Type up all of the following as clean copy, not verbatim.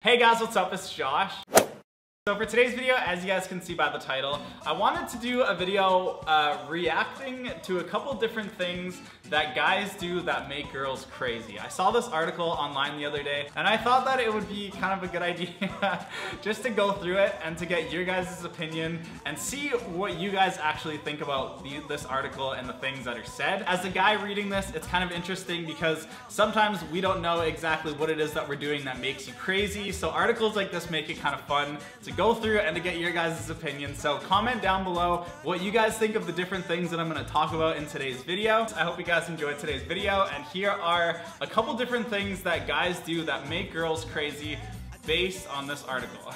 Hey guys, what's up? It's Josh. So for today's video, as you guys can see by the title, I wanted to do a video reacting to a couple different things that guys do that make girls crazy. I saw this article online the other day, and I thought that it would be kind of a good idea just to go through it and to get your guys' opinion and see what you guys actually think about this article and the things that are said. As a guy reading this, it's kind of interesting because sometimes we don't know exactly what it is that we're doing that makes you crazy. So articles like this make it kind of fun to go through and to get your guys' opinion. So comment down below what you guys think of the different things that I'm going to talk about in today's video. I hope you guys enjoyed today's video, and here are a couple different things that guys do that make girls crazy based on this article.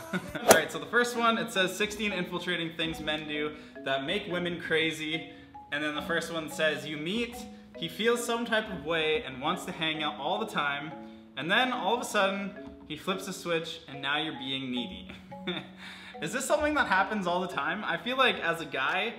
Alright, so the first one, it says 16 infiltrating things men do that make women crazy. And then the first one says, you meet, he feels some type of way and wants to hang out all the time, and then all of a sudden he flips a switch and now you're being needy. Is this something that happens all the time? I feel like as a guy,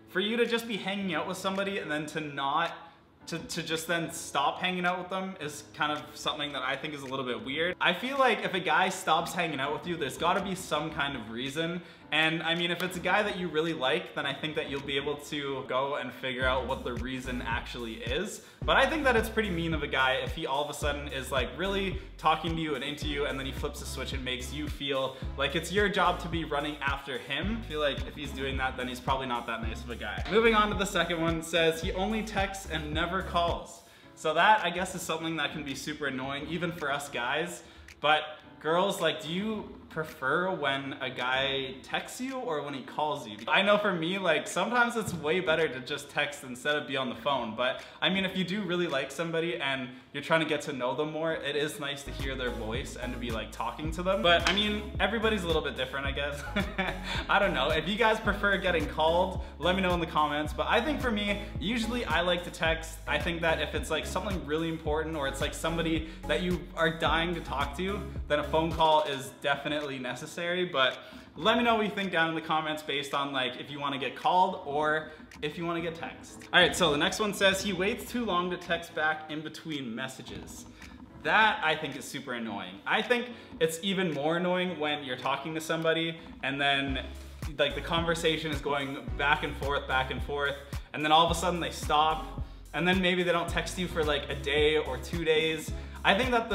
for you to just be hanging out with somebody and then to just then stop hanging out with them is kind of something that I think is a little bit weird. I feel like if a guy stops hanging out with you, there's gotta be some kind of reason. And I mean, if it's a guy that you really like, then I think that you'll be able to go and figure out what the reason actually is. But I think that it's pretty mean of a guy if he all of a sudden is like really talking to you and into you, and then he flips a switch and makes you feel like it's your job to be running after him. I feel like if he's doing that, then he's probably not that nice of a guy. Moving on to the second one, says he only texts and never calls. So that, I guess, is something that can be super annoying, even for us guys. But girls, like, do you prefer when a guy texts you or when he calls you? I know for me, like, sometimes it's way better to just text instead of be on the phone. But I mean, if you do really like somebody and you're trying to get to know them more, it is nice to hear their voice and to be like talking to them. But I mean, everybody's a little bit different, I guess. I don't know. If you guys prefer getting called, let me know in the comments. But I think for me, usually I like to text. I think that if it's like something really important or it's like somebody that you are dying to talk to, then a phone call is definitely necessary. But let me know what you think down in the comments based on like if you want to get called or if you want to get text. Alright, so the next one says he waits too long to text back in between messages. That I think is super annoying. I think it's even more annoying when you're talking to somebody and then like the conversation is going back and forth, and then all of a sudden they stop, and then maybe they don't text you for like a day or 2 days. I think that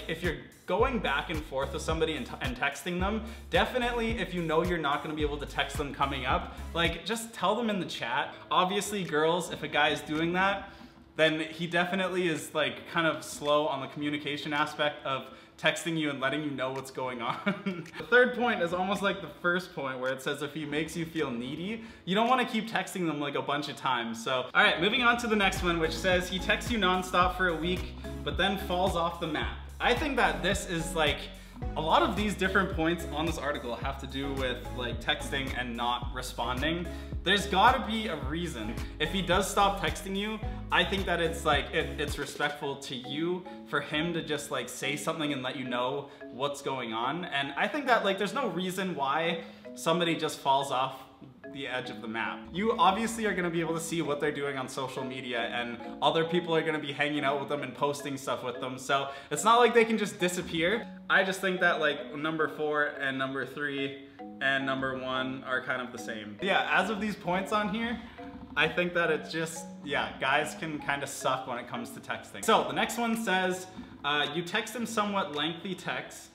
if you're going back and forth with somebody and texting them, definitely if you know you're not gonna be able to text them coming up, like just tell them in the chat. Obviously girls, if a guy is doing that, then he definitely is like kind of slow on the communication aspect of texting you and letting you know what's going on. The third point is almost like the first point where it says if he makes you feel needy, you don't want to keep texting them like a bunch of times. So, all right, moving on to the next one, which says he texts you nonstop for a week, but then falls off the map. I think that this is like, a lot of these different points on this article have to do with like texting and not responding. There's gotta be a reason. If he does stop texting you, I think that it's like, it's respectful to you for him to just like say something and let you know what's going on. And I think that like there's no reason why somebody just falls off the edge of the map. You obviously are gonna be able to see what they're doing on social media, and other people are gonna be hanging out with them and posting stuff with them. So it's not like they can just disappear. I just think that like number 4 and number 3 and number 1 are kind of the same. Yeah, as of these points on here, I think that it's just, yeah, guys can kind of suck when it comes to texting. So the next one says, you text him somewhat lengthy texts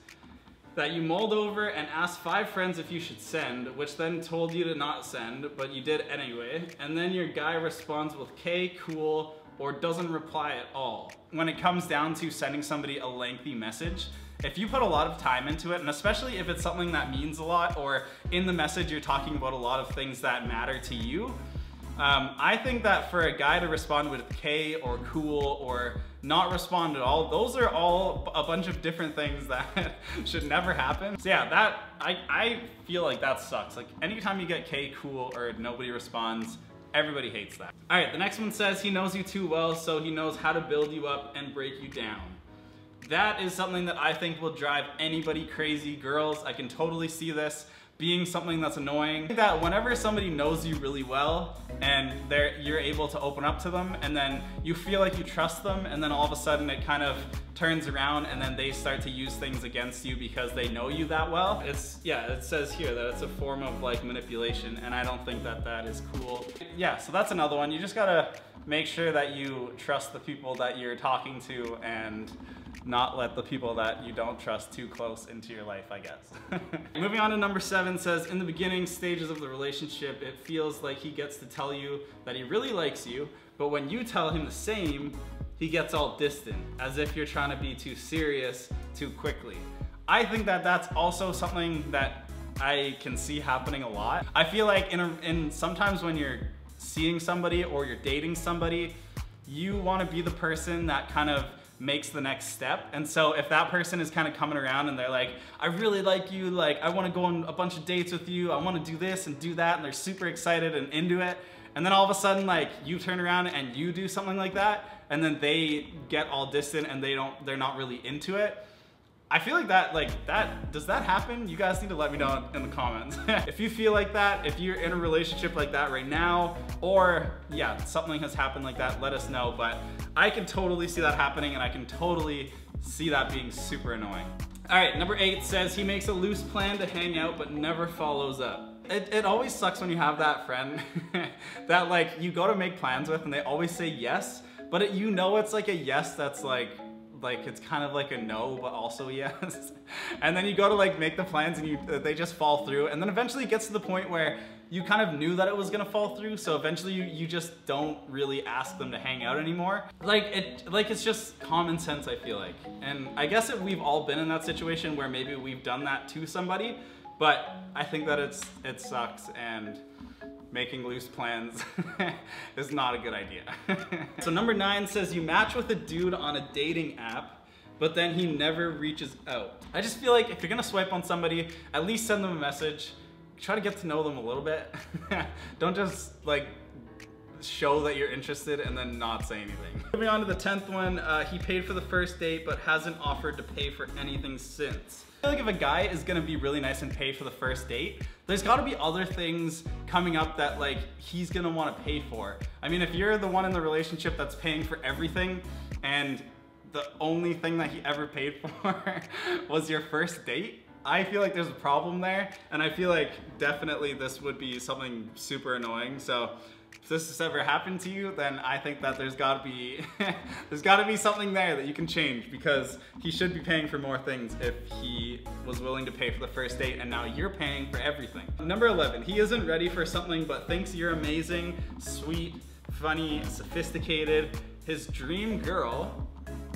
that you mulled over and asked 5 friends if you should send, which then told you to not send, but you did anyway. And then your guy responds with K, cool, or doesn't reply at all. When it comes down to sending somebody a lengthy message, if you put a lot of time into it, and especially if it's something that means a lot, or in the message you're talking about a lot of things that matter to you, I think that for a guy to respond with K or cool or not respond at all, those are all a bunch of different things that should never happen. So yeah, that I feel like that sucks. Like anytime you get K, cool, or nobody responds, everybody hates that. All right, the next one says he knows you too well, so he knows how to build you up and break you down. That is something that I think will drive anybody crazy. Girls, I can totally see this being something that's annoying. I think that whenever somebody knows you really well and you're able to open up to them, and then you feel like you trust them, and then all of a sudden it kind of turns around and then they start to use things against you because they know you that well. It says here that it's a form of like manipulation, and I don't think that that is cool. Yeah, so that's another one. You just gotta make sure that you trust the people that you're talking to and not let the people that you don't trust too close into your life, I guess. Moving on to number 7, says, in the beginning stages of the relationship, it feels like he gets to tell you that he really likes you, but when you tell him the same, he gets all distant, as if you're trying to be too serious too quickly. I think that that's also something that I can see happening a lot. I feel like sometimes when you're seeing somebody or you're dating somebody, you want to be the person that kind of makes the next step. And so if that person is kind of coming around and they're like, I really like you, like I want to go on a bunch of dates with you, I want to do this and do that, and they're super excited and into it, and then all of a sudden like you turn around and you do something like that, and then they get all distant and they're not really into it. I feel like does that happen? You guys need to let me know in the comments. If you feel like that, if you're in a relationship like that right now, or yeah, something has happened like that, let us know. But I can totally see that happening, and I can totally see that being super annoying. All right, number 8 says he makes a loose plan to hang out but never follows up. It always sucks when you have that friend that like you go to make plans with and they always say yes, but you know it's like a yes that's like it's kind of like a no, but also yes. And then you go to like make the plans and they just fall through. And then eventually it gets to the point where you kind of knew that it was gonna fall through. So eventually you just don't really ask them to hang out anymore. It's just common sense, I feel like. And I guess we've all been in that situation where maybe we've done that to somebody, but I think that it sucks, and making loose plans is not a good idea. So number 9 says you match with a dude on a dating app, but then he never reaches out. I just feel like if you're gonna swipe on somebody, at least send them a message. Try to get to know them a little bit. Don't just like show that you're interested and then not say anything. Moving on to the 10th one, he paid for the first date but hasn't offered to pay for anything since. I feel like if a guy is gonna be really nice and pay for the first date, there's gotta be other things coming up that like he's gonna wanna pay for. I mean, if you're the one in the relationship that's paying for everything and the only thing that he ever paid for was your first date, I feel like there's a problem there, and I feel like definitely this would be something super annoying. So if this has ever happened to you, then I think that there's gotta be something there that you can change, because he should be paying for more things if he was willing to pay for the first date and now you're paying for everything. Number 11, he isn't ready for something but thinks you're amazing, sweet, funny, sophisticated, his dream girl,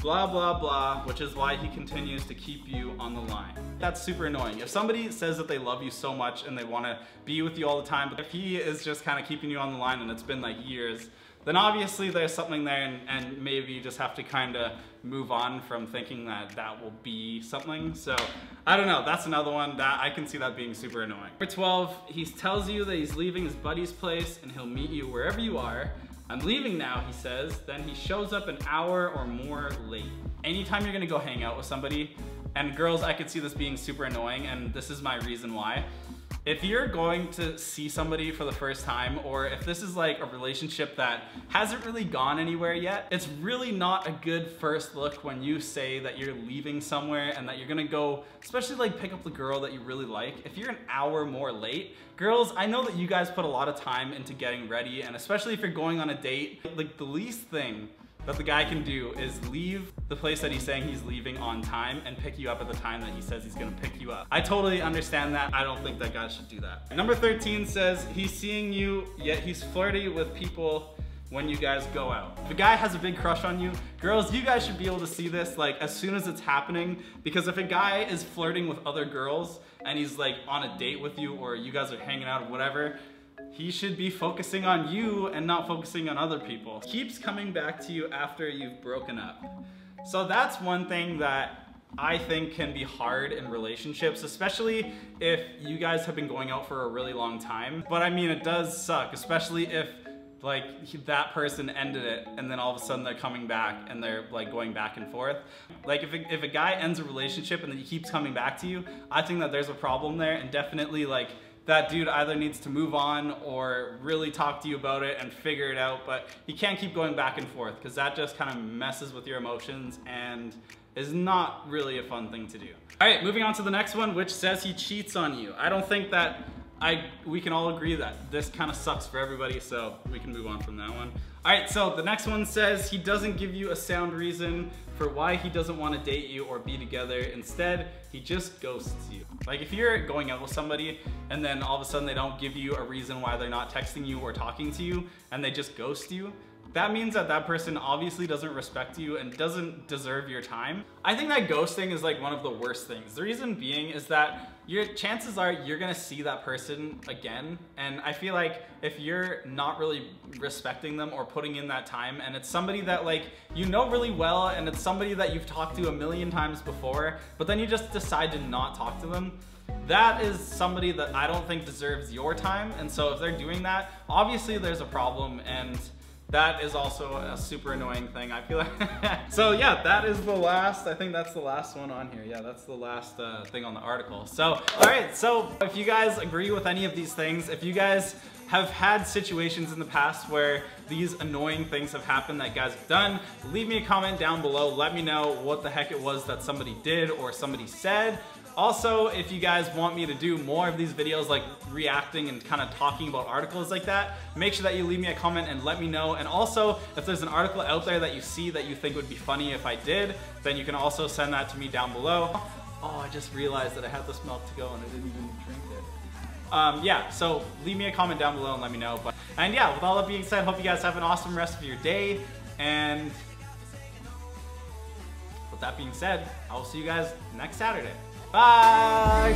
blah, blah, blah, which is why he continues to keep you on the line. That's super annoying. If somebody says that they love you so much and they want to be with you all the time, but if he is just kind of keeping you on the line and it's been like years, then obviously there's something there, and maybe you just have to kind of move on from thinking that that will be something. So I don't know, that's another one that I can see that being super annoying. Number 12, he tells you that he's leaving his buddy's place and he'll meet you wherever you are. I'm leaving now, he says, then he shows up an hour or more late. Anytime you're gonna go hang out with somebody, and girls, I could see this being super annoying, and this is my reason why. If you're going to see somebody for the first time, or if this is like a relationship that hasn't really gone anywhere yet, it's really not a good first look when you say that you're leaving somewhere and that you're gonna go, especially like pick up the girl that you really like. If you're an hour more late, girls, I know that you guys put a lot of time into getting ready, and especially if you're going on a date, like the least thing that the guy can do is leave the place that he's saying he's leaving on time and pick you up at the time that he says he's gonna pick you up. I totally understand that. I don't think that guy should do that. Number 13 says he's seeing you, yet he's flirty with people when you guys go out. If a guy has a big crush on you, girls, you guys should be able to see this like as soon as it's happening, because if a guy is flirting with other girls and he's like on a date with you, or you guys are hanging out or whatever, he should be focusing on you and not focusing on other people. Keeps coming back to you after you've broken up. So that's one thing that I think can be hard in relationships, especially if you guys have been going out for a really long time. But I mean, it does suck, especially if like that person ended it and then all of a sudden they're coming back and they're like going back and forth. Like if a guy ends a relationship and then he keeps coming back to you, I think that there's a problem there, and definitely like that dude either needs to move on or really talk to you about it and figure it out, but he can't keep going back and forth because that just kind of messes with your emotions and is not really a fun thing to do. All right, moving on to the next one, which says he cheats on you. I don't think that we can all agree that this kind of sucks for everybody, so we can move on from that one. All right, so the next one says he doesn't give you a sound reason for why he doesn't want to date you or be together. Instead, he just ghosts you. Like if you're going out with somebody and then all of a sudden they don't give you a reason why they're not texting you or talking to you and they just ghost you, that means that that person obviously doesn't respect you and doesn't deserve your time. I think that ghosting is like one of the worst things. The reason being is that your chances are you're gonna see that person again, and I feel like if you're not really respecting them or putting in that time, and it's somebody that like you know really well and it's somebody that you've talked to a million times before, but then you just decide to not talk to them, that is somebody that I don't think deserves your time. And so if they're doing that, obviously there's a problem, and that is also a super annoying thing, I feel like. So yeah, that is the last, I think that's the last one on here. Yeah, that's the last thing on the article. So, all right, so if you guys agree with any of these things, if you guys have had situations in the past where these annoying things have happened that guys have done, leave me a comment down below. Let me know what the heck it was that somebody did or somebody said. Also, if you guys want me to do more of these videos like reacting and kind of talking about articles like that, make sure that you leave me a comment and let me know. And also, if there's an article out there that you see that you think would be funny if I did, then you can also send that to me down below. Oh, I just realized that I had this milk to go and I didn't even drink it. Yeah, so leave me a comment down below and let me know. And yeah, with all that being said, hope you guys have an awesome rest of your day. And with that being said, I will see you guys next Saturday. Bye!